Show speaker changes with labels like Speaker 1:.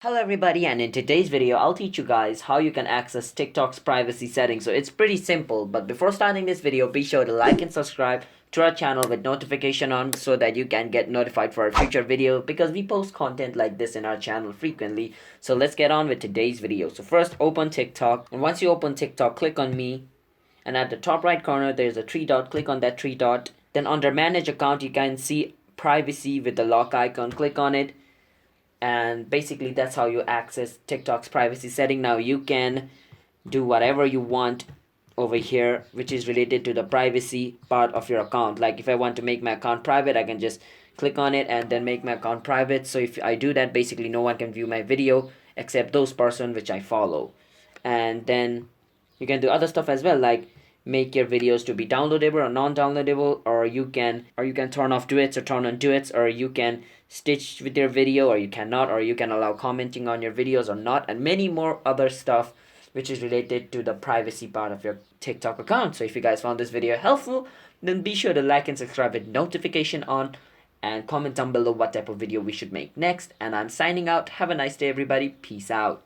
Speaker 1: Hello everybody, and in today's video I'll teach you guys how you can access TikTok's privacy settings. So it's pretty simple, but before starting this video be sure to like and subscribe to our channel with notification on so that you can get notified for our future video, because we post content like this in our channel frequently. So let's get on with today's video. So first, open TikTok, and once you open TikTok, click on me, and at the top right corner there's a three dot. Click on that three dot. Then under manage account you can see privacy with the lock icon. Click on it, and basically that's how you access TikTok's privacy setting. Now you can do whatever you want over here which is related to the privacy part of your account. Like if I want to make my account private, I can just click on it and then make my account private. So if I do that, basically no one can view my video except those person which I follow. And then you can do other stuff as well, like make your videos to be downloadable or non-downloadable, or you can turn off duets or turn on duets, or you can stitch with your video or you cannot, or you can allow commenting on your videos or not, and many more other stuff which is related to the privacy part of your TikTok account. So if you guys found this video helpful, then be sure to like and subscribe with notification on, and comment down below what type of video we should make next. And I'm signing out. Have a nice day everybody. Peace out.